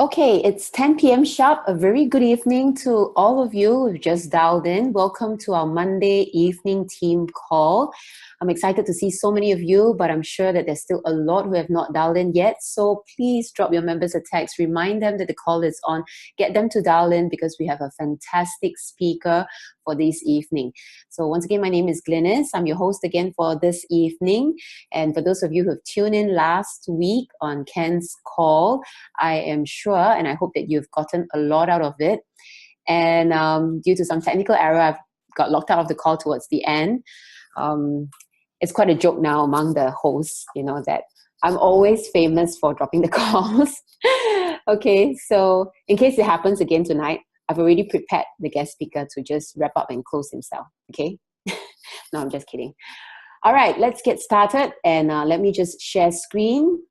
Okay, it's 10 p.m. sharp. A very good evening to all of you who've just dialed in. Welcome to our Monday evening team call. I'm excited to see so many of you, but I'm sure that there's still a lot who have not dialed in yet. So please drop your members a text. Remind them that the call is on. Get them to dial in because we have a fantastic speaker for this evening. So once again, my name is Glynis. I'm your host again for this evening. And for those of you who have tuned in last week on Ken's call, I am sure and I hope that you've gotten a lot out of it. And due to some technical error, I've got locked out of the call towards the end. It's quite a joke now among the hosts, that I'm always famous for dropping the calls. Okay, so in case it happens again tonight, I've already prepared the guest speaker to just wrap up and close himself, okay? No, I'm just kidding. All right, let's get started, and let me just share screen.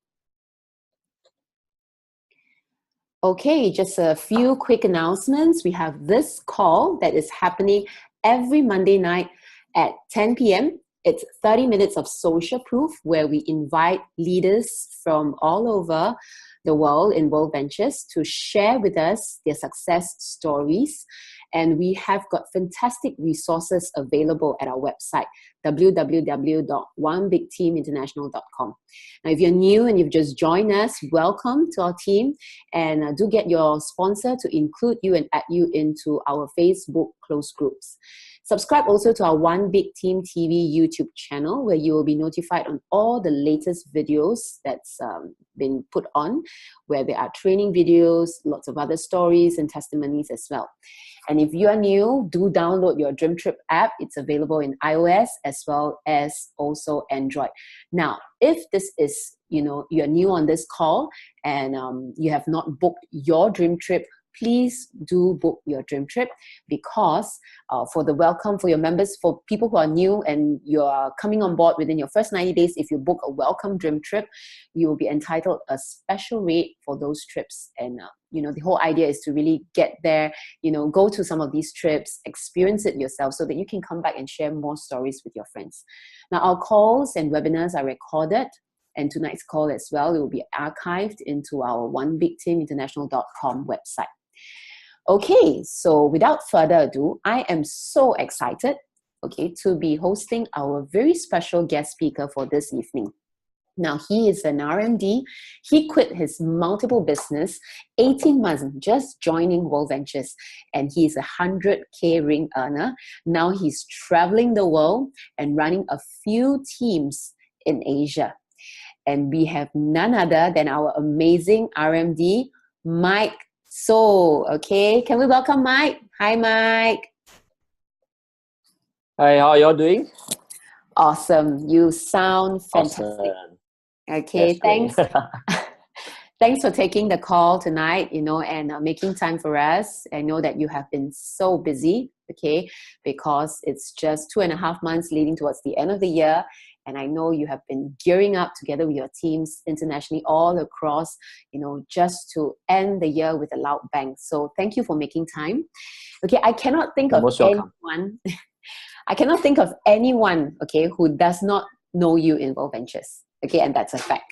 Okay, just a few quick announcements. We have this call that is happening every Monday night at 10 p.m. It's 30 minutes of social proof where we invite leaders from all over the world in World Ventures to share with us their success stories. And we have got fantastic resources available at our website, www.onebigteaminternational.com. Now, if you're new and you've just joined us, welcome to our team. And do get your sponsor to include you and add you into our Facebook close groups. Subscribe also to our One Big Team TV YouTube channel where you will be notified on all the latest videos that's been put on, where there are training videos, lots of other stories and testimonies as well. And if you are new, do download your Dream Trip app. It's available in iOS as well as also Android. Now, if this is, you're new on this call and you have not booked your dream trip, please do book your dream trip because for the welcome, for your members, for people who are new and you are coming on board within your first 90 days, if you book a welcome dream trip, you will be entitled a special rate for those trips. And, the whole idea is to really get there, go to some of these trips, experience it yourself so that you can come back and share more stories with your friends. Now, our calls and webinars are recorded. And tonight's call as well, it will be archived into our onebigteaminternational.com website. Okay, so without further ado, I am so excited, to be hosting our very special guest speaker for this evening. Now, he is an RMD. He quit his multiple business, 18 months, just joining World Ventures, and he is a 100K ring earner. Now he's traveling the world and running a few teams in Asia. And we have none other than our amazing RMD, Mike Soh. Okay, can we welcome Mike? Hi, Mike. Hi, how are y'all doing? Awesome. You sound fantastic. Awesome. Okay, thanks. Thanks for taking the call tonight, and making time for us. I know that you have been so busy, because it's just 2.5 months leading towards the end of the year. And I know you have been gearing up together with your teams internationally all across, just to end the year with a loud bang. So thank you for making time. Okay, I cannot think of anyone. I cannot think of anyone, who does not know you in World Ventures. Okay, and that's a fact.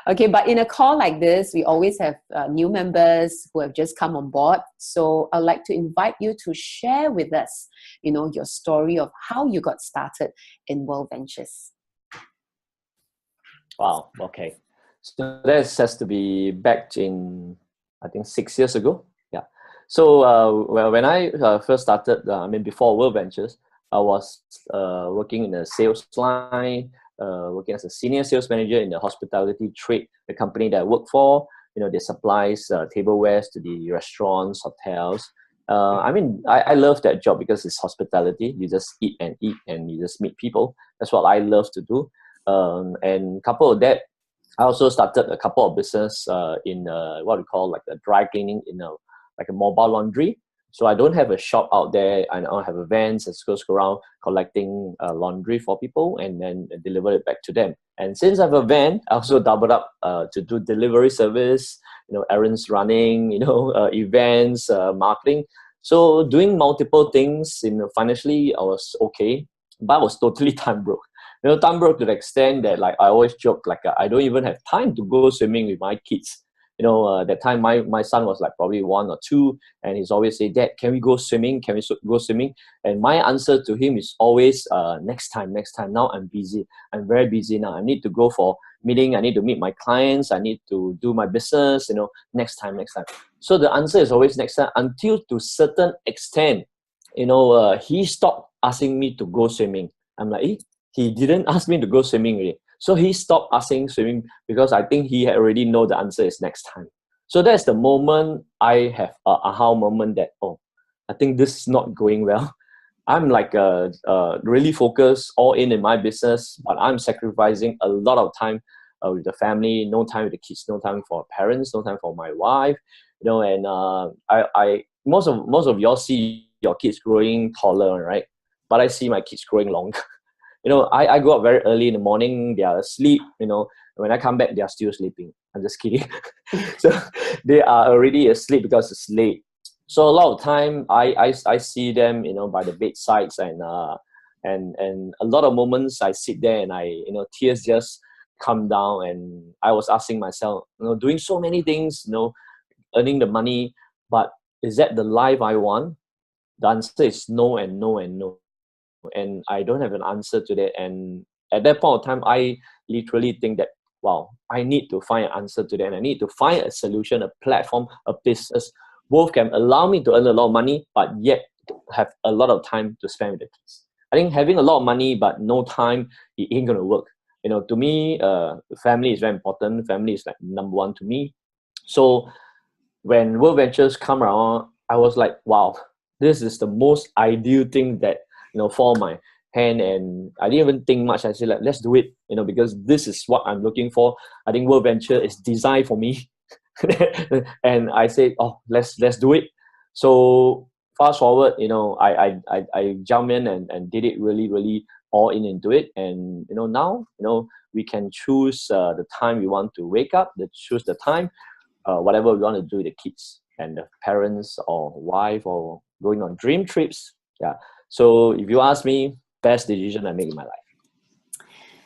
Okay, but in a call like this, we always have new members who have just come on board. So I'd like to invite you to share with us, your story of how you got started in World Ventures. Wow, okay. So that has to be back in, I think, 6 years ago. Yeah. So when I first started, before World Ventures, I was working in the sales line, working as a senior sales manager in the hospitality trade, the company that I work for. They supplies tablewares to the restaurants, hotels. I love that job because it's hospitality. You just eat and you just meet people. That's what I love to do. And couple of that, I also started a couple of business in what we call like a dry cleaning in a mobile laundry. So I don't have a shop out there. I don't have a van that goes around collecting laundry for people and then deliver it back to them. And since I have a van, I also doubled up to do delivery service, errands running, events, marketing. So doing multiple things, financially I was okay, but I was totally time broke. Time broke to the extent that I always joke I don't even have time to go swimming with my kids. That time my son was like probably 1 or 2, and he's always say, "Dad, can we go swimming? Can we go swimming?" And my answer to him is always, next time. Now I'm busy. I'm very busy now. I need to go for meeting. I need to meet my clients. I need to do my business. Next time. So the answer is always next time, until to certain extent, he stopped asking me to go swimming. I'm like, he didn't ask me to go swimming really. So he stopped asking swimming because I think he had already know the answer is next time. So that's the moment I have a aha moment that, oh, I think this is not going well. I'm like really focused all in my business, but I'm sacrificing a lot of time with the family, no time with the kids, no time for parents, no time for my wife, and I most of y'all see your kids growing taller, right? But I see my kids growing longer. I go up very early in the morning, they are asleep, when I come back, they are still sleeping. I'm just kidding. So they are already asleep because it's late. So a lot of time I see them, by the bedsides, and a lot of moments I sit there and tears just come down, and I was asking myself, doing so many things, earning the money, but is that the life I want? The answer is no and no and no. And I don't have an answer to that. And at that point of time, I literally think that, wow, I need to find an answer to that. And I need to find a solution, a platform, a business. Both can allow me to earn a lot of money, but yet have a lot of time to spend with the kids. I think having a lot of money but no time, it ain't gonna work. To me, family is very important. Family is like number one to me. So when World Ventures come around, I was like, wow, this is the most ideal thing that fall my hand. And I didn't even think much. I said, like, let's do it, because this is what I'm looking for. I think World Venture is designed for me. And I said, oh, let's do it. So fast forward, I jumped in and did it really, really all in into it. And now we can choose the time we want to wake up, choose the time, whatever we want to do with the kids and the parents or wife, or going on dream trips. Yeah. So if you ask me, best decision I make in my life.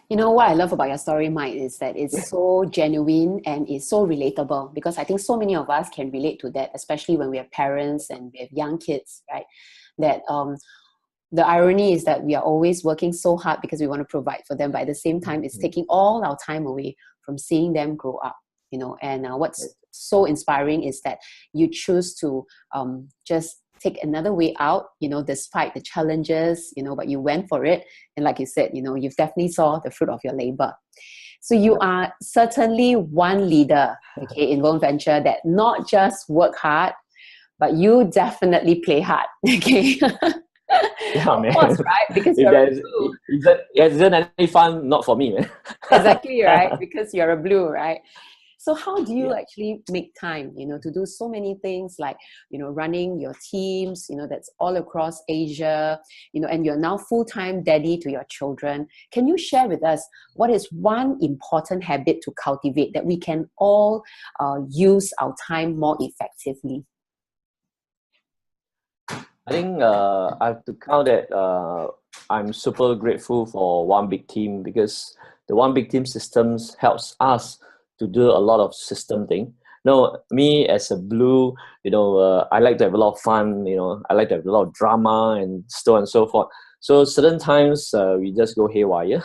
What I love about your story, Mike, is that it's so genuine and it's so relatable, because I think so many of us can relate to that, especially when we are parents and we have young kids, right? That the irony is that we are always working so hard because we want to provide for them, but at the same time, it's taking all our time away from seeing them grow up. And what's so inspiring is that you choose to just take another way out, despite the challenges, but you went for it. And like you said, you've definitely saw the fruit of your labor. So you are certainly one leader, okay, in World Venture that not just work hard, but you definitely play hard, okay? Yeah, man. Of course, right? Because isn't any fun not for me, man. Exactly, right? Because you're a blue, right? So how do you actually make time, to do so many things, like, running your teams, that's all across Asia, and you're now full-time daddy to your children. Can you share with us what is one important habit to cultivate that we can all use our time more effectively? I think I have to count that I'm super grateful for One Big Team, because the One Big Team systems helps us to do a lot of system thing. Me as a blue, I like to have a lot of fun, I like to have a lot of drama and so on and so forth. So certain times we just go haywire.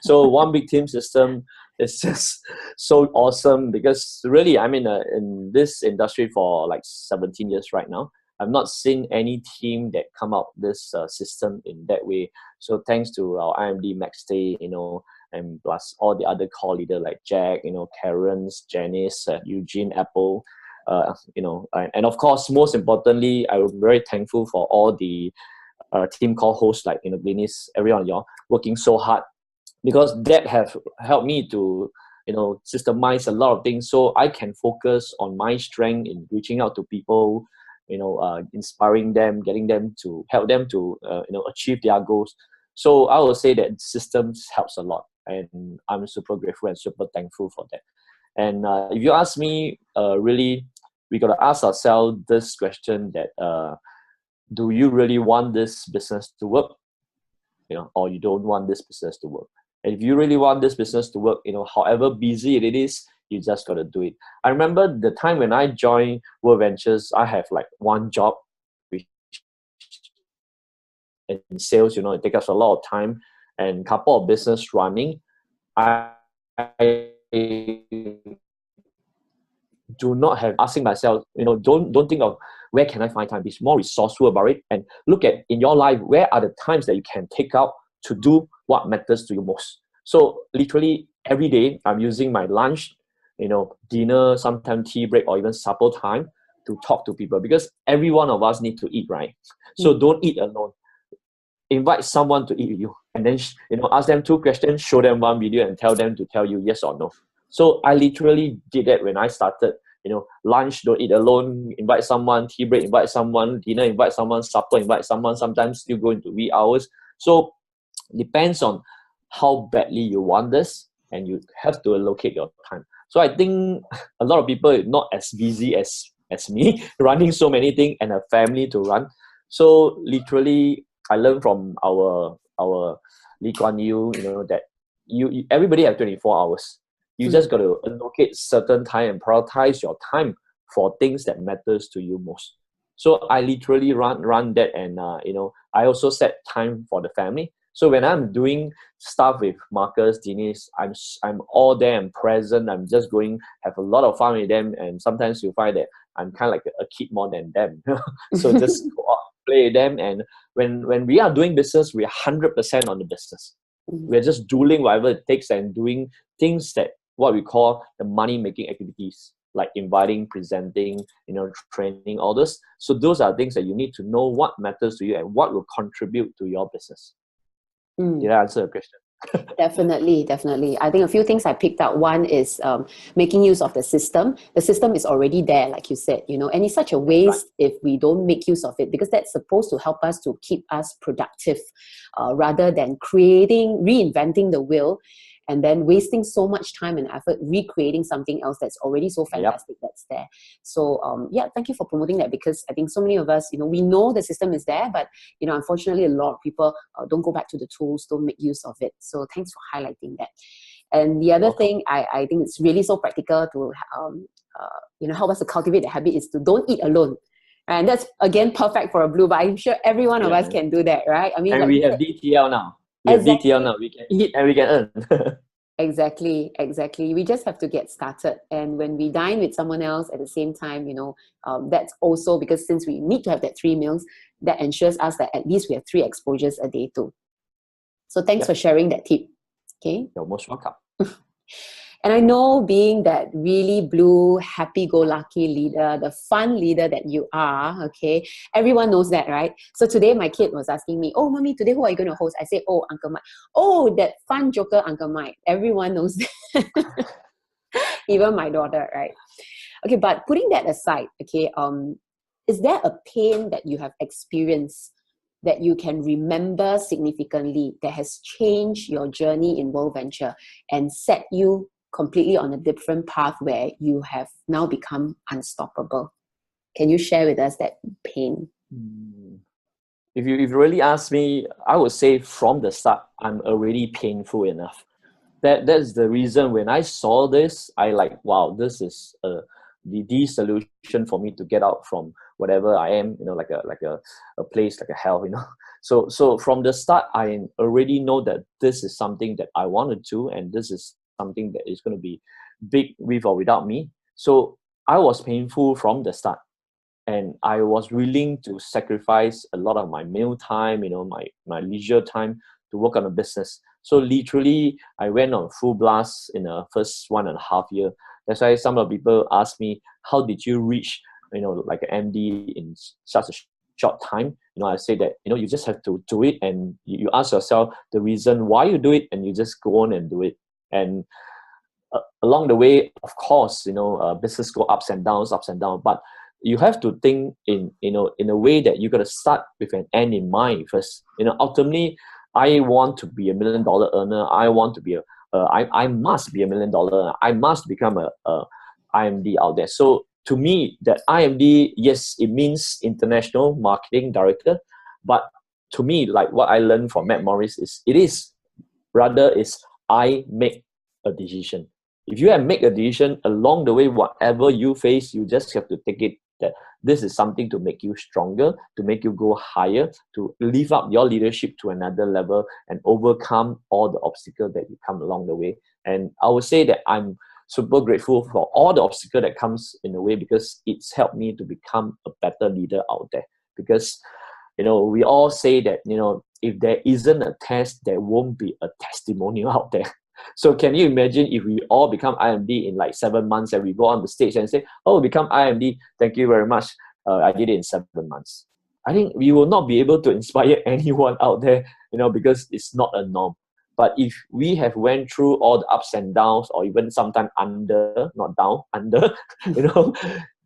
So One Big Team system is just so awesome, because really I'm in this industry for like 17 years right now. I've not seen any team that come up this system in that way. So thanks to our RMD Mike Soh, and plus all the other core leaders like Jack, Karen, Janice, Eugene, Apple, and of course, most importantly, I'm very thankful for all the TeamCall hosts like Glynis, everyone of y'all working so hard, because that have helped me to systemize a lot of things, so I can focus on my strength in reaching out to people, inspiring them, getting them to help them to achieve their goals. So I will say that systems helps a lot, and I'm super grateful and super thankful for that. And if you ask me, really, we got to ask ourselves this question: that do you really want this business to work, or you don't want this business to work? And if you really want this business to work, however busy it is, You just got to do it. I remember the time when I joined World Ventures, I have like one job, which in sales, it takes us a lot of time, and couple of business running. I do not have asking myself, don't think of where can I find time. Be more resourceful about it and look at in your life, where are the times that you can take out to do what matters to you most. So literally every day I'm using my lunch, dinner, sometimes tea break, or even supper time to talk to people, because every one of us need to eat, right? So don't eat alone. Invite someone to eat with you, and then ask them 2 questions, show them 1 video, and tell them to tell you yes or no. So I literally did that when I started. Lunch, don't eat alone, invite someone, tea break, invite someone, dinner, invite someone, supper, invite someone, sometimes still go into wee hours. So depends on how badly you want this, and you have to allocate your time. So I think a lot of people are not as busy as me, running so many things and a family to run. So literally I learned from our Lee Kuan Yew, that you everybody have 24 hours. You just got to allocate certain time and prioritize your time for things that matters to you most. So I literally run that, and I also set time for the family. So when I'm doing stuff with Marcus, Glynis, I'm all there and present. I'm just going have a lot of fun with them, and sometimes you find that I'm kind of like a kid more than them. So just go out, play with them, and when we are doing business, we are 100% on the business. We're just doing whatever it takes and doing things that what we call the money-making activities, like inviting, presenting, training, all this. So those are things that you need to know what matters to you and what will contribute to your business. Did I answer your question? Definitely. I think a few things I picked out. One is making use of the system. The system is already there, like you said, and it's such a waste if we don't make use of it, because that's supposed to help us to keep us productive rather than reinventing the wheel and then wasting so much time and effort recreating something else that's already so fantastic that's there. So thank you for promoting that, because I think so many of us, we know the system is there, but unfortunately a lot of people don't go back to the tools, don't make use of it. So thanks for highlighting that. And the other thing, I think it's really so practical to help us to cultivate the habit is to don't eat alone. And that's again perfect for a blue, but I'm sure every one of us can do that, right? I mean, and we have DTL now. We have DTL now. We can eat and we can earn. Exactly. We just have to get started. And when we dine with someone else at the same time, that's also because since we need to have that 3 meals, that ensures us that at least we have 3 exposures a day too. So thanks for sharing that tip. Okay. You're most welcome. And I know, being that really blue, happy-go-lucky leader, the fun leader that you are, okay, everyone knows that, right? So today my kid was asking me, "Oh, mommy, today who are you going to host?" I say, "Oh, Uncle Mike." "Oh, that fun joker, Uncle Mike." Everyone knows that. Even my daughter, right? Okay, but putting that aside, okay, is there a pain that you have experienced that you can remember significantly that has changed your journey in World Venture and set you completely on a different path where you have now become unstoppable? Can you share with us that pain? If you really ask me, I would say from the start, I'm already painful enough. That's the reason when I saw this, I like, wow, this is the solution for me to get out from whatever I am, like a place, like a hell, So from the start, I already know that this is something that I want to do, and this is something that is going to be big with or without me. So I was painful from the start, and I was willing to sacrifice a lot of my meal time, my leisure time to work on a business. So literally, I went on full blast in the first 1.5 years. That's why some of the people ask me, how did you reach, like an MD in such a short time? I say that, you just have to do it, and you ask yourself the reason why you do it, and you just go on and do it. And along the way, of course, business go ups and downs, but you have to think in a way that you got to start with an end in mind first. Ultimately, I want to be $1 million earner. I want to be I must be $1 million. I must become a IMD out there. So to me, that IMD, yes, it means International Marketing Director, but to me, like what I learned from Matt Morris is, I make a decision. If you have make a decision along the way, whatever you face, you just have to take it that this is something to make you stronger, to make you go higher, to lift up your leadership to another level and overcome all the obstacles that you come along the way. And I would say that I'm super grateful for all the obstacles that comes in the way, because it's helped me to become a better leader out there. Because, you know, we all say that, you know, if there isn't a test, there won't be a testimonial out there. So can you imagine if we all become IMD in like 7 months and we go on the stage and say, oh, become IMD, thank you very much. I did it in 7 months. I think we will not be able to inspire anyone out there, you know, because it's not a norm. But if we have went through all the ups and downs, or even sometimes under, not down, under, you know,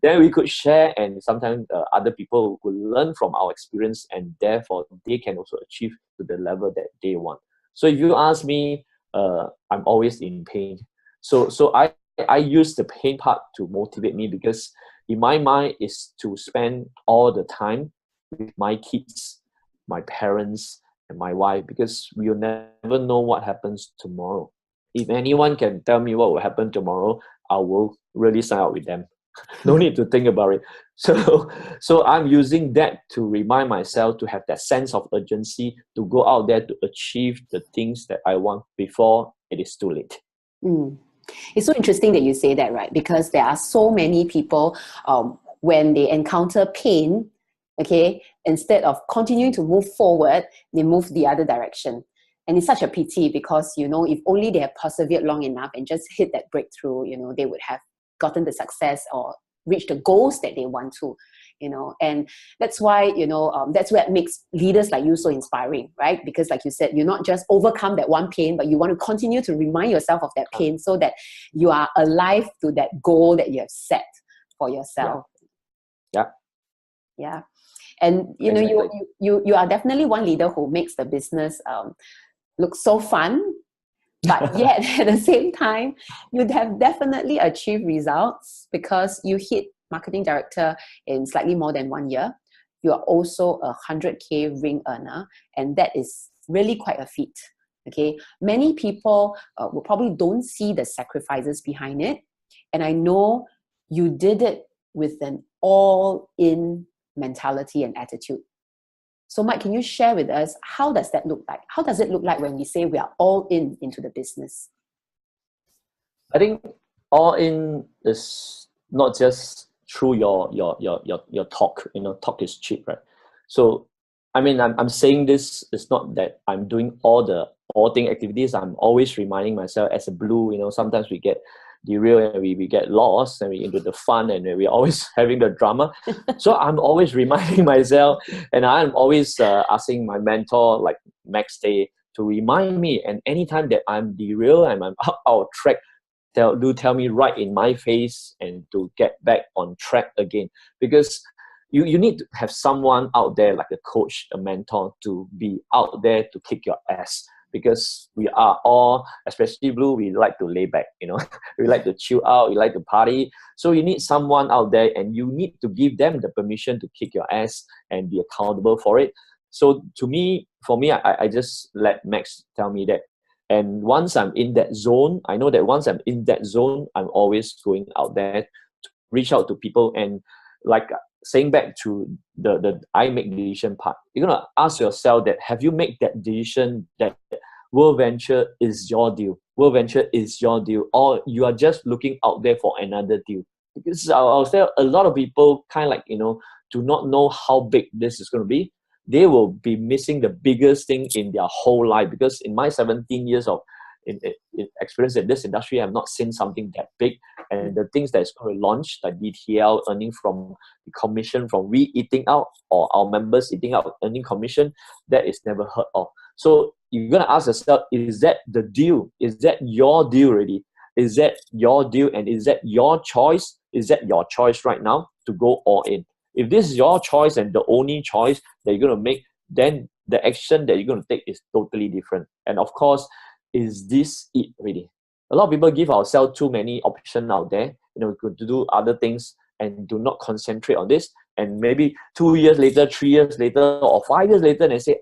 then we could share, and sometimes other people will learn from our experience, and therefore they can also achieve to the level that they want. So if you ask me, I'm always in pain. So I use the pain part to motivate me, because in my mind is to spend all the time with my kids, my parents, and my wife, because we will never know what happens tomorrow. If anyone can tell me what will happen tomorrow, I will really sign up with them. No need to think about it. So I'm using that to remind myself to have that sense of urgency to go out there to achieve the things that I want before it is too late. It's so interesting that you say that, right? Because there are so many people, when they encounter pain, okay, instead of continuing to move forward, they move the other direction. And it's such a pity, because, you know, if only they have persevered long enough and just hit that breakthrough, you know, they would have gotten the success or reached the goals that they want to, you know. And that's why, you know, that's what makes leaders like you so inspiring, right? Because like you said, you not just overcome that one pain, but you want to continue to remind yourself of that pain so that you are alive to that goal that you have set for yourself. Yeah. And you know, exactly. you are definitely one leader who makes the business look so fun, but yet at the same time, you'd have definitely achieved results, because you hit marketing director in slightly more than 1 year. You are also a 100K ring earner, and that is really quite a feat. Okay, many people will probably don't see the sacrifices behind it, and I know you did it with an all-in mentality and attitude. So Mike, can you share with us, how does that look like? How does it look like when we say we are all in into the business? I think all in is not just through your talk. You know, talk is cheap, right? So I mean, I'm saying this, it's not that I'm doing all thing activities. I'm always reminding myself as a blue, you know, sometimes we get derailed and we get lost, and we into the fun, and we're always having the drama. So I'm always reminding myself, and I'm always asking my mentor, like Max Day, to remind me. And anytime that I'm derailed and I'm out of track, tell me right in my face, and to get back on track again. Because you need to have someone out there, like a coach, a mentor, to be out there to kick your ass. Because we are all, especially blue, we like to lay back, you know. We like to chill out, we like to party. So you need someone out there, and you need to give them the permission to kick your ass and be accountable for it. So for me, I just let Max tell me that. And once I'm in that zone, I know that once I'm in that zone, I'm always going out there to reach out to people. And like saying back to the I make decision part, you're gonna ask yourself that, have you made that decision that World Venture is your deal? World Venture is your deal, or you are just looking out there for another deal? Because I'll say a lot of people kind of like, you know, do not know how big this is going to be. They will be missing the biggest thing in their whole life. Because in my 17 years of in experience in this industry, I've not seen something that big. And the things that is going to launch, like DTL, earning from the commission from we eating out, or our members eating out, earning commission, that is never heard of. So you're going to ask yourself, is that the deal? Is that your deal already? Is that your deal? And is that your choice? Is that your choice right now to go all in? If this is your choice and the only choice that you're going to make, then the action that you're going to take is totally different. And of course, is this it really? A lot of people give ourselves too many options out there, you know, to do other things, and do not concentrate on this. And maybe 2 years later, 3 years later, or 5 years later, they say,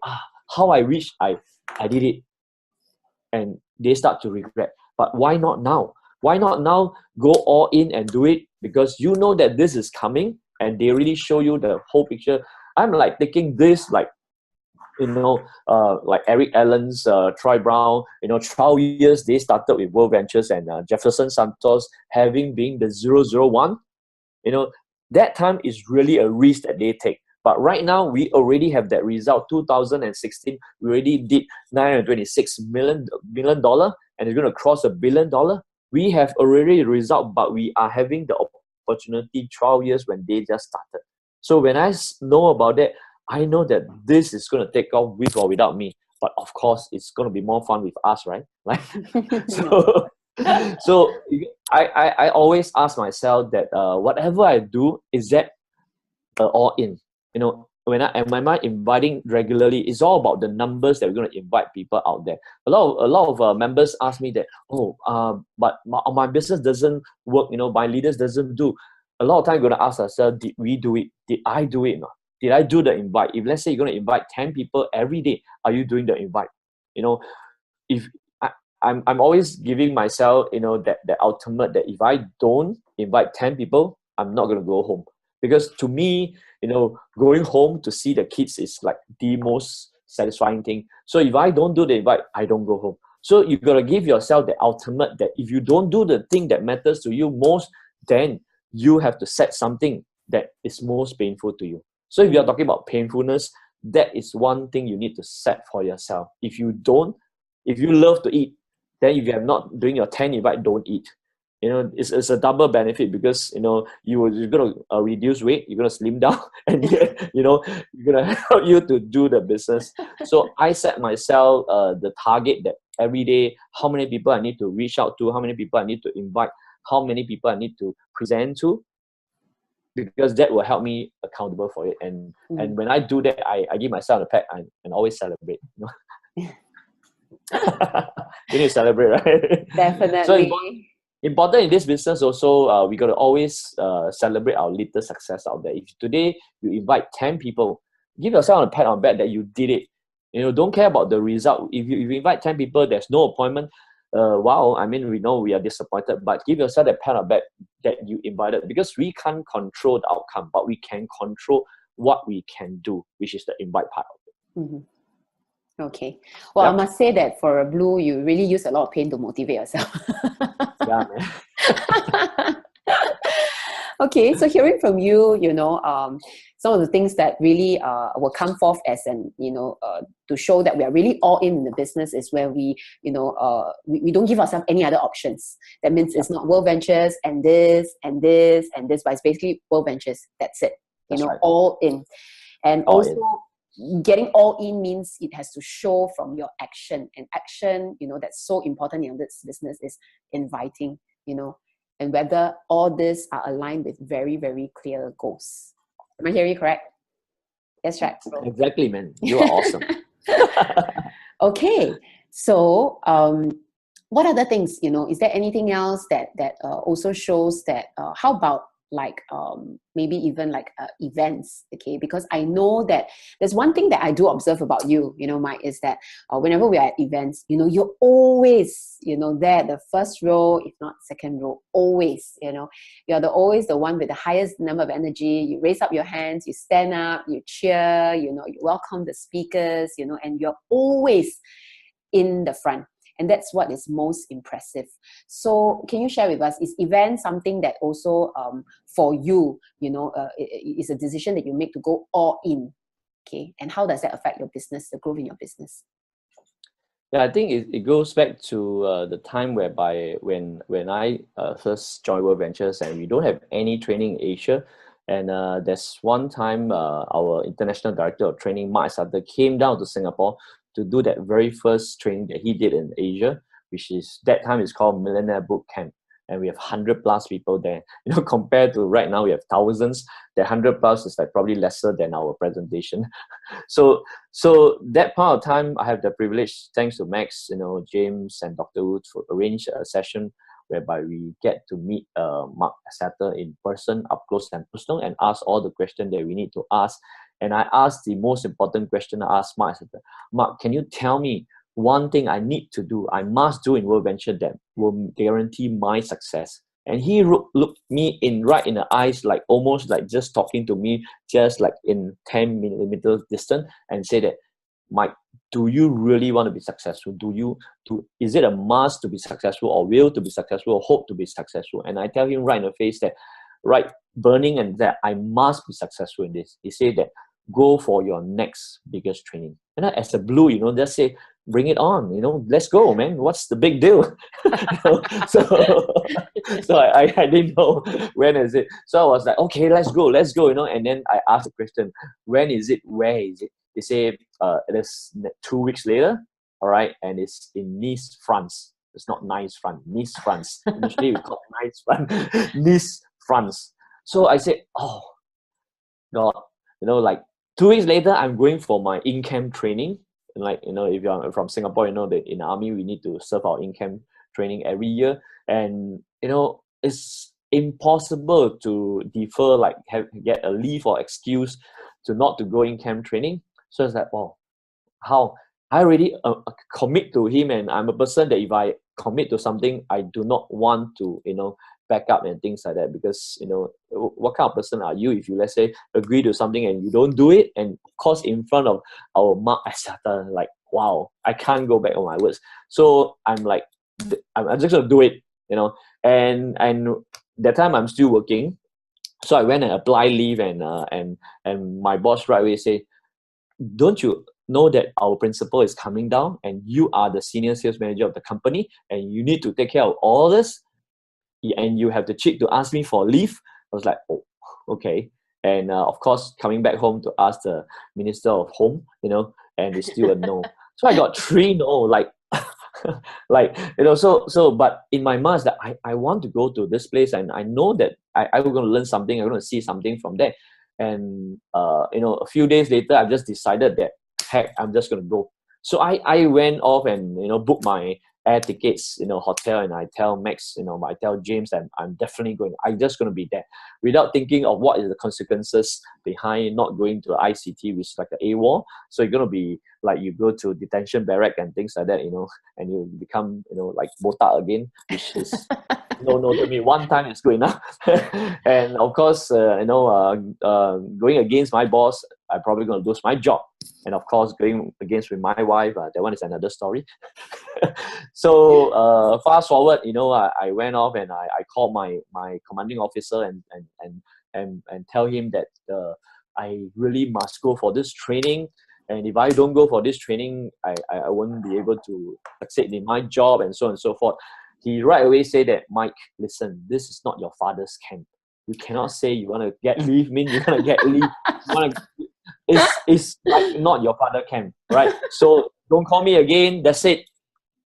how I wish I did it. And they start to regret. But why not now? Why not now go all in and do it? Because you know that this is coming and they really show you the whole picture. I'm like taking this like, like Eric Allen's, Troy Brown, 12 years they started with World Ventures, and Jefferson Santos having been the 001, that time is really a risk that they take. But right now, we already have that result. 2016, we already did $926 million, and it's going to cross $1 billion. We have already a result, but we are having the opportunity 12 years when they just started. So when I know about that, I know that this is going to take off with or without me. But of course, it's going to be more fun with us, right? Like, so I always ask myself that whatever I do, is that all in? When am I inviting regularly? It's all about the numbers that we're going to invite people out there. A lot of members ask me that, but my business doesn't work. My leaders doesn't do. A lot of time, we're going to ask ourselves, did we do it? Did I do it? Did I do the invite? If let's say you're going to invite 10 people every day, are you doing the invite? If I'm always giving myself, that ultimate, that if I don't invite 10 people, I'm not going to go home. Because to me, going home to see the kids is like the most satisfying thing. So if I don't do the invite, I don't go home. So you got to give yourself the ultimate, that if you don't do the thing that matters to you most, then you have to set something that is most painful to you. So if you're talking about painfulness, that is one thing you need to set for yourself. If you love to eat, then if you're not doing your 10 invite, don't eat. It's a double benefit, because you're going to reduce weight, you're going to slim down, and you're going to help you to do the business. So I set myself the target that every day, how many people I need to reach out to, how many people I need to invite, how many people I need to present to, because that will help me accountable for it. And when I do that, I give myself a pat and always celebrate. You need to celebrate, right? Definitely. So important in this business also, we got to always celebrate our little success out there. If today you invite 10 people, give yourself a pat on the back that you did it. Don't care about the result. If you invite 10 people, there's no appointment. Wow, I mean, we know we are disappointed, but give yourself a pat on the back that you invited, because we can't control the outcome, but we can control what we can do, which is the invite part of it. Mm-hmm. Okay. Well, yep. I must say that for a Blue, you really use a lot of pain to motivate yourself. Yeah, man. Okay, so hearing from you, some of the things that really will come forth as to show that we are really all in the business is where we don't give ourselves any other options. That means it's not World Ventures and this and this and this, but it's basically World Ventures. That's it. That's right. All in. And all also in. Getting all in means it has to show from your action. And action, that's so important in this business, is inviting, and whether all this are aligned with very, very clear goals. Am I hearing you correct? That's right. Exactly, man. You are awesome. Okay. So, what other things, is there anything else that also shows that, how about like maybe even like events, okay? Because I know that there's one thing that I do observe about you, Mike, is that whenever we are at events, you're always, there, the first row, if not second row, always, you're always the one with the highest number of energy. You raise up your hands, you stand up, you cheer, you welcome the speakers, and you're always in the front. And that's what is most impressive. So can you share with us, is event something that also for you, is a decision that you make to go all in? Okay. And how does that affect your business, the growth in your business? Yeah, I think it goes back to the time whereby when I first joined World Ventures, and we don't have any training in Asia. And there's one time our international director of training, Mike Soh, came down to Singapore to do that very first training that he did in Asia, which is, that time is called Millionaire Boot Camp. And we have 100+ people there. Compared to right now, we have thousands. The 100+ is like probably lesser than our presentation. So that part of time, I have the privilege, thanks to Max, James and Dr. Wood, to arrange a session whereby we get to meet Mark Satter in person, up close and personal, and ask all the questions that we need to ask. And I asked the most important question. I asked Mark, Mark, can you tell me one thing I need to do, I must do in World Venture that will guarantee my success. And he looked me right in the eyes, like almost like just talking to me, just like in 10 millimeters distance, and say that, Mike, do you really want to be successful? Is it a must to be successful, or will to be successful, or hope to be successful? And I tell him right in the face that, right, burning, and that I must be successful in this. He said that, go for your next biggest training. And as a blue, just say, bring it on, let's go, man. What's the big deal? So I didn't know when is it. So I was like, okay, let's go. And then I asked the question, when is it? Where is it? They say it is 2 weeks later, all right, and it's in Nice, France. It's not Nice, France. Nice, France. Initially we call it Nice, France. Nice, France. So I said, oh God, like 2 weeks later, I'm going for my in-camp training. And like, if you're from Singapore, that in the army, we need to serve our in-camp training every year. And, it's impossible to defer, like get a leave or excuse to not to go in-camp training. So it's like, oh, how? I already commit to him, and I'm a person that if I commit to something, I do not want to, back up and things like that, because what kind of person are you if you, let's say, agree to something and you don't do it? And of course, in front of our Mark, I started like, wow, I can't go back on my words. So I'm like, I'm just gonna do it, and that time I'm still working. So I went and applied leave, and my boss right away say, don't you know that our principal is coming down and you are the senior sales manager of the company and you need to take care of all this, and you have the cheek to ask me for leave? I was like, oh, okay. And of course, coming back home to ask the Minister of Home, and it's still a no. So I got 3 no, like, but in my mind, that I want to go to this place, and I know that I'm going to learn something, I'm going to see something from there. And, a few days later, I just decided that, heck, I'm just going to go. So I went off and, booked my air tickets, hotel, and I tell Max, I tell James that I'm definitely going. I'm just going to be there, without thinking of what is the consequences behind not going to ICT, which is like an AWOL. So you're going to be like, you go to detention barrack and things like that, and you become, like botak again, which is no to me. One time is good enough. And of course, going against my boss, I'm probably going to lose my job. And of course, going against with my wife, that one is another story. So fast forward, I went off and I called my commanding officer and tell him that I really must go for this training. And if I don't go for this training, I won't be able to succeed in my job, and so on and so forth. He right away said that, Mike, listen, this is not your father's camp. You cannot say you want to get leave, you're going to get leave. It's like not your father camp, right? So don't call me again. That's it.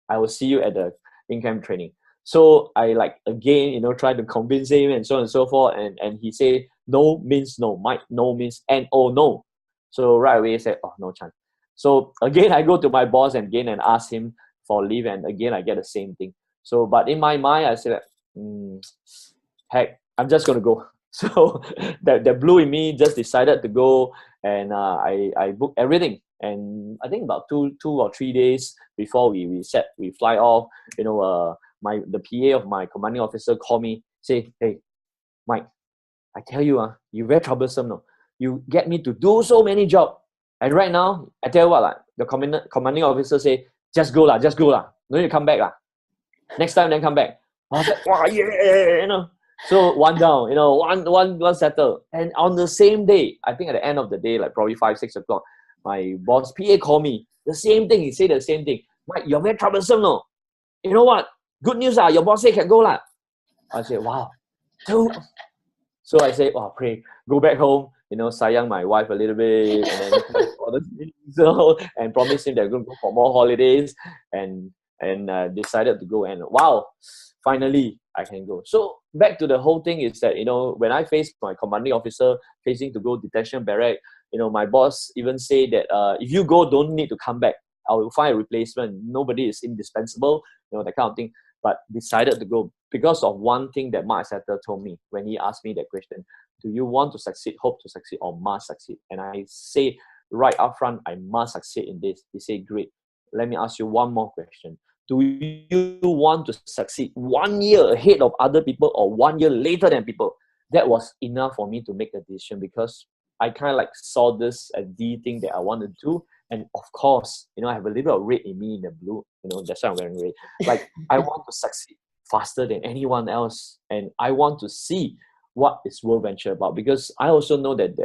I will see you at the in-camp training. So I again, try to convince him and so on and so forth. And he said, no means no. Mike, no means N-O, no. So right away I said, oh, no chance. So again, I go to my boss and ask him for leave. And again, I get the same thing. So, but in my mind, I said, heck, I'm just going to go. So the blue in me just decided to go, and I booked everything. And I think about two or 3 days before we fly off, the PA of my commanding officer called me, say, hey, Mike, I tell you, you're very troublesome now. You get me to do so many jobs. And right now, I tell you what, the commanding officer say, just go lah. No need to come back lah. Next time, then come back. I was like, wow, yeah, So one down, one settled. And on the same day, I think at the end of the day, like probably 5, 6 o'clock, my boss PA called me. The same thing. He said the same thing. Mike, you're very troublesome, no? You know what? Good news, your boss say can go lah. I said, wow. So I said, wow, pray, go back home, sayang my wife a little bit, and then and promise him they're going to go for more holidays, and decided to go. And wow, finally I can go. So back to the whole thing is that, when I faced my commanding officer facing to go detention barrack, my boss even say that if you go, don't need to come back. I will find a replacement. Nobody is indispensable, that kind of thing. But decided to go because of one thing that Mark Setter told me when he asked me that question: do you want to succeed, hope to succeed, or must succeed? And I say right up front, I must succeed in this. He said, great. let me ask you one more question. Do you want to succeed 1 year ahead of other people or 1 year later than people? That was enough for me to make a decision, because I kind of like saw this as the thing that I want to do. And of course, you know, I have a little bit of red in me in the blue, you know, that's why I'm wearing red. Like, I want to succeed faster than anyone else. And I want to see what is World Venture about, because I also know that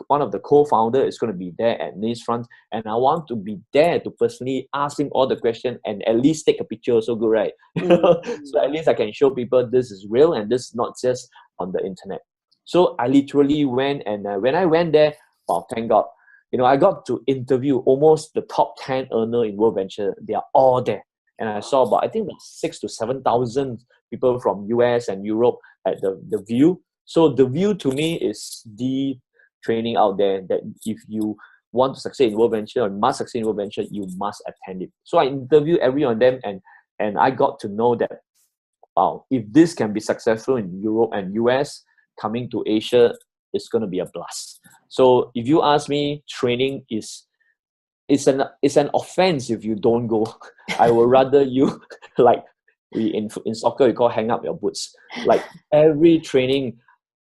one of the co-founder is going to be there at this front, and I want to be there to personally ask him all the questions and at least take a picture also good, right? So at least I can show people this is real and this is not just on the internet. So I literally went, and when I went there, wow, thank God, you know, I got to interview almost the top 10 earner in World Venture. They are all there. And I saw about, I think about 6,000 to 7,000 people from US and Europe at the view. So the view to me is the training out there that if you want to succeed in World Venture or must succeed in World Venture, you must attend it. So I interviewed every one of them, and I got to know that, wow, if this can be successful in Europe and US, coming to Asia is going to be a blast. So if you ask me, training is it's an offense if you don't go. I would rather you like in soccer we call hang up your boots. Like every training,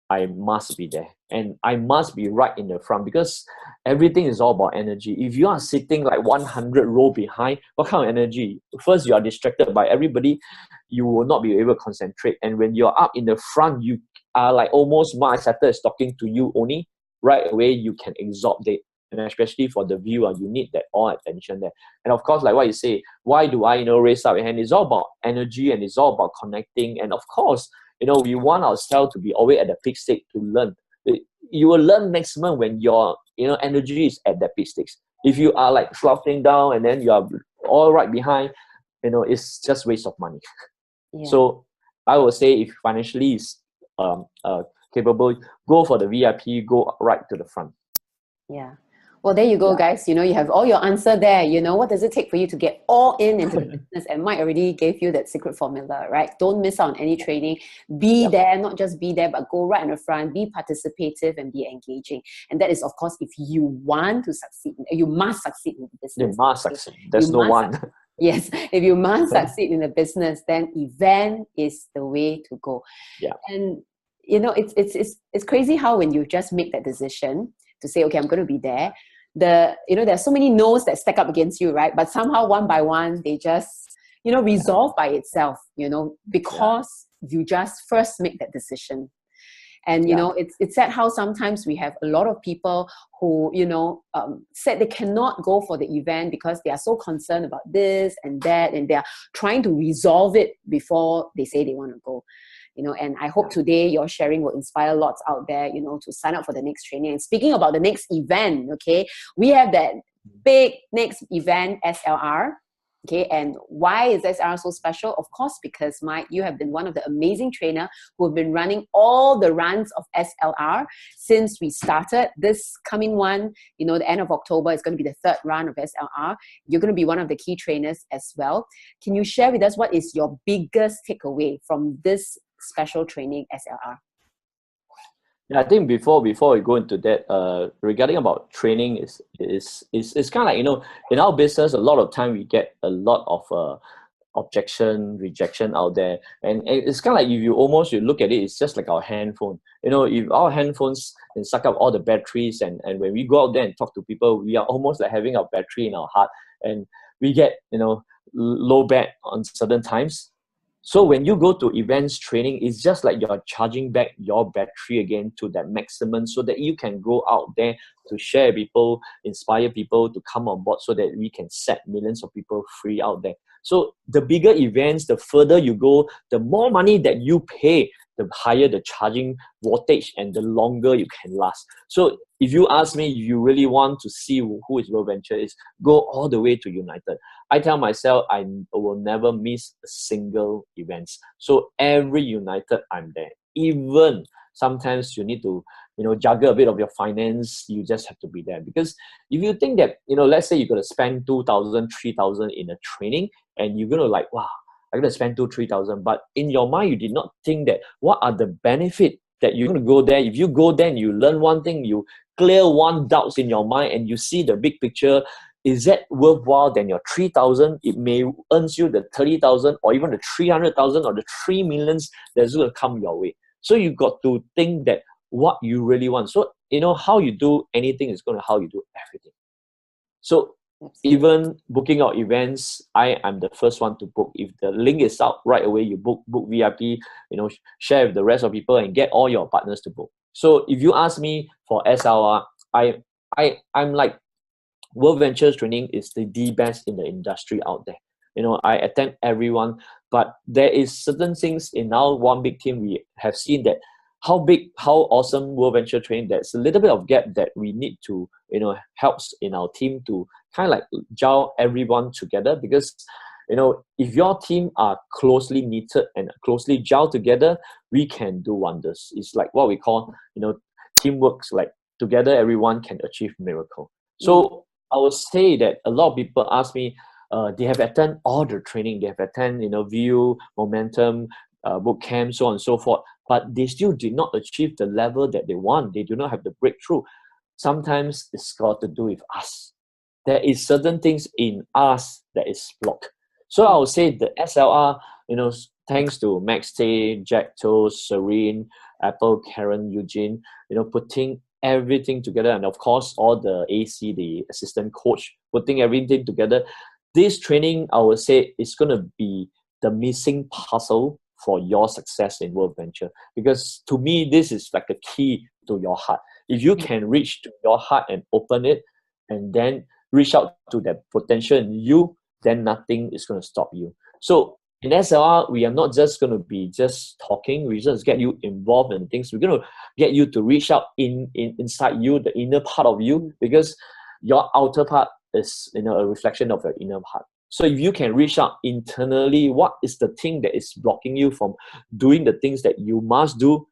I must be there, and I must be right in the front, because everything is all about energy. If you are sitting like 100 row behind, what kind of energy? First, you are distracted by everybody. You will not be able to concentrate. And when you're up in the front, you are like almost my setter is talking to you only. Right away, you can absorb it. And especially for the viewer, you need that all attention there. And of course, like what you say, why do I, raise up your hand? It's all about energy, and it's all about connecting. And of course, we want ourselves to be always at the peak state to learn. You will learn maximum when your, energy is at that peak stage. If you are like slouching down and then you are all right behind, it's just waste of money. Yeah. So I would say if financially is capable, go for the VIP, go right to the front. Yeah. Well, there you go, guys. You have all your answer there. What does it take for you to get all into the business? And Mike already gave you that secret formula, right? Don't miss out on any training. Be there, not just be there, but go right in the front, be participative and be engaging. And that is, of course, if you want to succeed. You must succeed in the business. You must succeed. There's no one. Yes. If you must succeed in the business, then event is the way to go. Yeah. And, it's crazy how when you just make that decision to say, okay, I'm going to be there, there's so many no's that stack up against you, right? But somehow one by one, they just, resolve by itself, because you just first make that decision. And, it's sad how sometimes we have a lot of people who, said they cannot go for the event because they are so concerned about this and that, and they're trying to resolve it before they say they want to go. And I hope today your sharing will inspire lots out there, to sign up for the next training. And speaking about the next event, okay, we have that big next event, SLR. Okay, and why is SLR so special? Of course, because Mike, you have been one of the amazing trainers who have been running all the runs of SLR since we started. This coming one, the end of October is going to be the third run of SLR. You're going to be one of the key trainers as well. Can you share with us what is your biggest takeaway from this special training SLR? Yeah, I think before we go into that, regarding about training is kind of like, in our business, a lot of time we get a lot of rejection out there, and it's kind of like if you look at it, it's just like our handphone. If our handphones can suck up all the batteries, and when we go out there and talk to people, we are almost like having our battery in our heart, and we get low bat on certain times. So when you go to events training, it's just like you're charging back your battery again to that maximum, so that you can go out there to share people, inspire people to come on board, so that we can set millions of people free out there. So the bigger events, the further you go, the more money that you pay, the higher the charging voltage and the longer you can last. So if you ask me, if you really want to see who is World Venture, is go all the way to United. I tell myself I will never miss a single event. So every United, I'm there. Even sometimes you need to, juggle a bit of your finance, you just have to be there. Because if you think that, let's say you're going to spend 2,000, 3,000 in a training, and you're going to like, wow, I'm going to spend 2,000, 3,000. But in your mind, you did not think that what are the benefits that you're going to go there. If you go there and you learn one thing, you clear one doubts in your mind, and you see the big picture, is that worthwhile than your 3,000? It may earns you the 30,000 or even the 300,000 or the 3 millions that's going to come your way. So you got to think that what you really want. So, how you do anything is going to how you do everything. So even booking out events, I am the first one to book. If the link is out right away, you book VIP, share with the rest of people and get all your partners to book. So if you ask me for SLR, I'm like, World Ventures training is the best in the industry out there. I attend everyone, but there is certain things in our one big team. We have seen that how awesome World Venture training. There's a little bit of gap that we need to, helps in our team to kind of like gel everyone together, because if your team are closely knitted and closely gel together, we can do wonders. It's like what we call, teamwork. Like together, everyone can achieve miracle. So I would say that a lot of people ask me, they have attended all the training, they have attended, View, Momentum, boot camp, so on and so forth, but they still did not achieve the level that they want. They do not have the breakthrough. Sometimes it's got to do with us. There is certain things in us that is blocked. So I would say the SLR, thanks to Max Tay, Jack Toes, Serene, Apple, Karen, Eugene, putting everything together, and of course all the AC, the assistant coach, putting everything together. This training, I would say, is going to be the missing puzzle for your success in World Venture, because to me this is like a key to your heart. If you can reach to your heart and open it and then reach out to that potential in you, then nothing is going to stop you. So in SLR, we are not just going to be just talking. We just get you involved in things. We're going to get you to reach out inside you, the inner part of you, because your outer part is a reflection of your inner part. So if you can reach out internally, what is the thing that is blocking you from doing the things that you must do,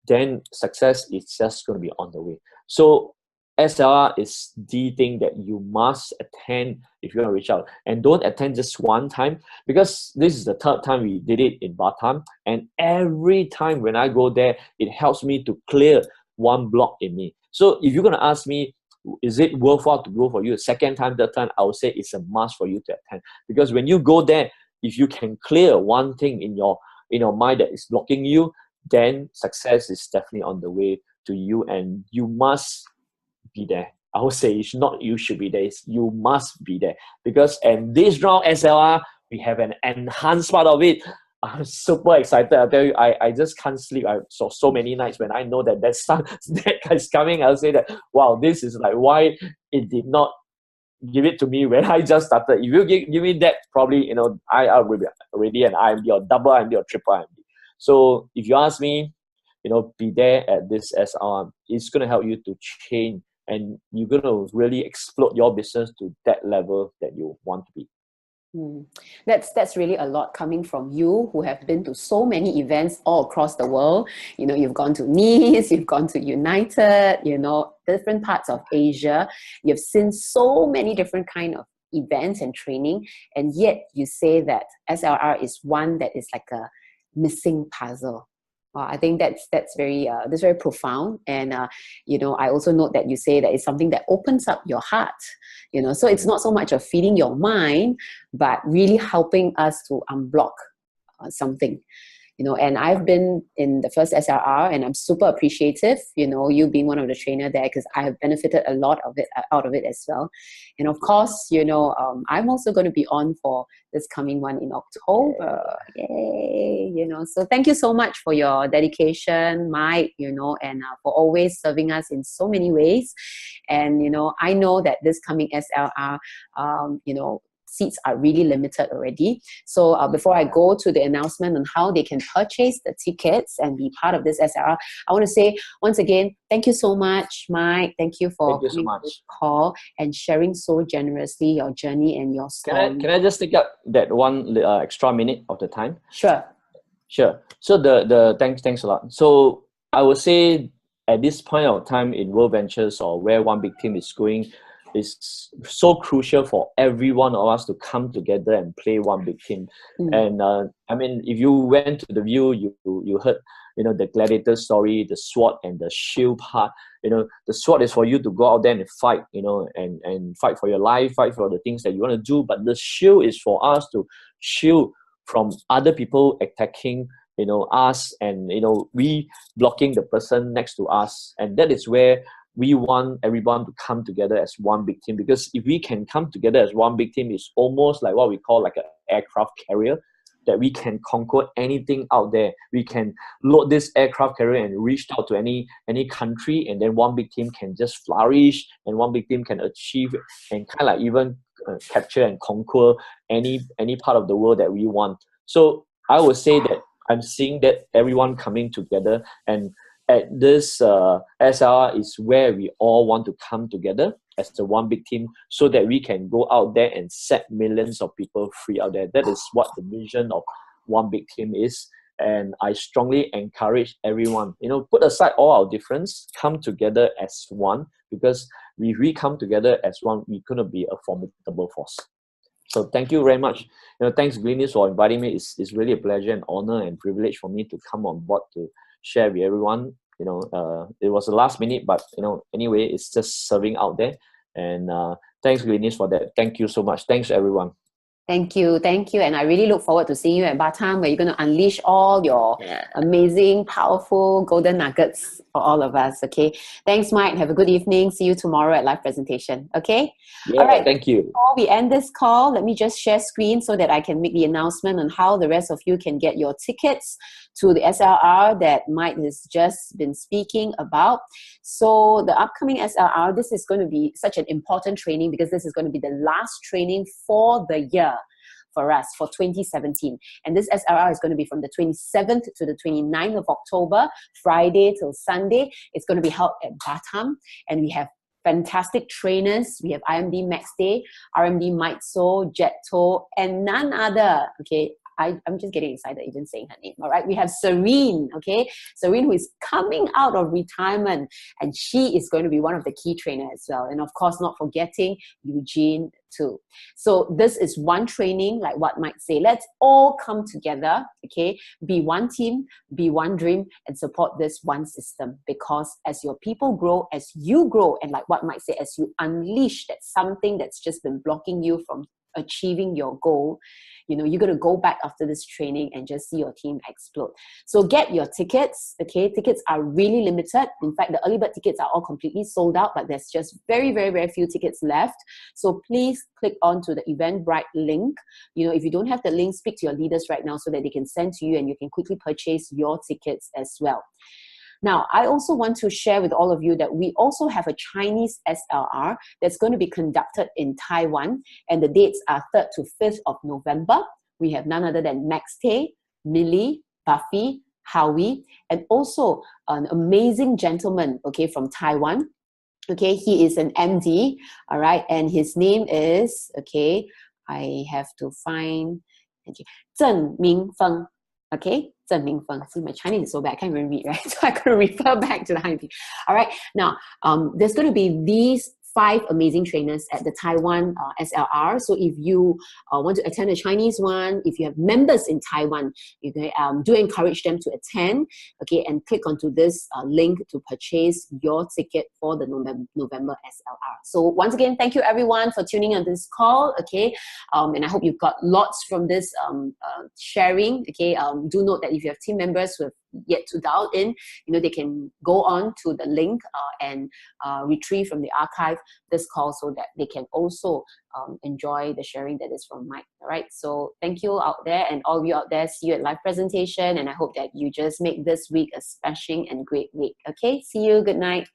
then success is just going to be on the way. So SLR is the thing that you must attend if you want to reach out. And don't attend just one time, because this is the third time we did it in Batam. And every time when I go there, it helps me to clear one block in me. So if you're going to ask me, is it worthwhile to go for you a second time, third time, I would say it's a must for you to attend. Because when you go there, if you can clear one thing in your mind that is blocking you, then success is definitely on the way to you, and you must be there. I would say it's not you should be there, it's you must be there. Because and this round SLR, we have an enhanced part of it. I'm super excited. I tell you, I just can't sleep. I saw so many nights when I know that that guy's coming. I'll say that, wow, this is like why it did not give it to me when I just started. If you give me that, probably I will be already an IMD or double IMD or triple IMD. So if you ask me, be there at this SR. It's going to help you to change, and you're going to really explode your business to that level that you want to be. That's really a lot coming from you, who have been to so many events all across the world. You've gone to Nice, you've gone to United, different parts of Asia. You've seen so many different kind of events and training, and yet you say that SLR is one that is like a missing puzzle. I think that's very profound, and I also note that you say that it's something that opens up your heart. So it's not so much of feeding your mind, but really helping us to unblock something. And I've been in the first SRR, and I'm super appreciative, you being one of the trainer there, because I have benefited a lot of it out of it as well. And of course, I'm also going to be on for this coming one in October. Yay! So thank you so much for your dedication, Mike, and for always serving us in so many ways. And, I know that this coming SLR, seats are really limited already. So before I go to the announcement on how they can purchase the tickets and be part of this SRR, I want to say once again, thank you so much, Mike. Thank you for coming to this call and sharing so generously your journey and your story. Can I just take up that one extra minute of the time? Sure. So the thanks a lot. So I would say at this point of time in World Ventures, or where one big team is going, is so crucial for every one of us to come together and play one big team. And I mean, if you went to the view, you heard, you know, the gladiator story, the sword and the shield part. You know, the sword is for you to go out there and fight, you know, and fight for your life, fight for the things that you want to do. But the shield is for us to shield from other people attacking, you know, us, and, you know, we blocking the person next to us. And that is where we want everyone to come together as one big team, because if we can come together as one big team, it's almost like what we call like an aircraft carrier, that we can conquer anything out there. We can load this aircraft carrier and reach out to any country, and then one big team can just flourish, and one big team can achieve and kind of like even capture and conquer any part of the world that we want. So I would say that I'm seeing that everyone coming together, and at this SLR is where we all want to come together as the one big team, so that we can go out there and set millions of people free out there. That is what the vision of one big team is. And I strongly encourage everyone, you know, put aside all our difference, come together as one, because if we come together as one, we're going to be a formidable force. So thank you very much. You know, thanks Glynis for inviting me. It's really a pleasure and honor and privilege for me to come on board to share with everyone. You know, it was a last minute, but, you know, anyway, it's just serving out there. And thanks Glynis for that. Thank you so much. Thanks everyone. Thank you. And I really look forward to seeing you at Batam, where you're going to unleash all your amazing, powerful golden nuggets for all of us. Okay. Thanks, Mike. Have a good evening. See you tomorrow at live presentation. Okay. Yeah, all right. Thank you. Before we end this call, let me just share screen so that I can make the announcement on how the rest of you can get your tickets to the SLR that Mike has just been speaking about. So the upcoming SLR, this is going to be such an important training, because this is going to be the last training for the year for us for 2017. And this SLR is going to be from the 27th to the 29th of October, Friday till Sunday. It's going to be held at Batam, and we have fantastic trainers. We have RMD Max Day, RMD Mike Soh, Jet To, and none other. Okay, I'm just getting excited even saying her name. All right, we have Serene. Okay, Serene, who is coming out of retirement, and she is going to be one of the key trainers as well. And of course, not forgetting Eugene too. So this is one training, like what Mike say. Let's all come together. Okay, be one team, be one dream, and support this one system. Because as your people grow, as you grow, and like what Mike say, as you unleash that something that's just been blocking you from achieving your goal, you know, you're going to go back after this training and just see your team explode. So get your tickets. Okay, tickets are really limited. In fact, the early bird tickets are all completely sold out, but there's just very, very, very few tickets left. So please click on to the Eventbrite link. You know, if you don't have the link, speak to your leaders right now so that they can send to you, and you can quickly purchase your tickets as well. Now, I also want to share with all of you that we also have a Chinese SLR that's going to be conducted in Taiwan, and the dates are 3rd to 5th of November. We have none other than Max Tay, Millie, Buffy, Howie, and also an amazing gentleman, okay, from Taiwan. Okay, he is an MD, all right, and his name is, okay, I have to find, okay, Zheng Mingfeng. Okay, Zheng Mingfeng. See, my Chinese is so bad, I can't even read, right? So I got to refer back to the Hanyu. All right, now, there's going to be these 5 amazing trainers at the Taiwan SLR. So if you want to attend a Chinese one, if you have members in Taiwan, you can, do encourage them to attend, okay, and click onto this link to purchase your ticket for the November SLR. So once again, thank you everyone for tuning on this call, okay, and I hope you've got lots from this sharing, okay. Do note that if you have team members who have yet to dial in, you know, they can go on to the link and retrieve from the archive this call, so that they can also enjoy the sharing that is from Mike. All right, so thank you out there, and all of you out there, see you at live presentation, and I hope that you just make this week a smashing and great week. Okay, see you, good night.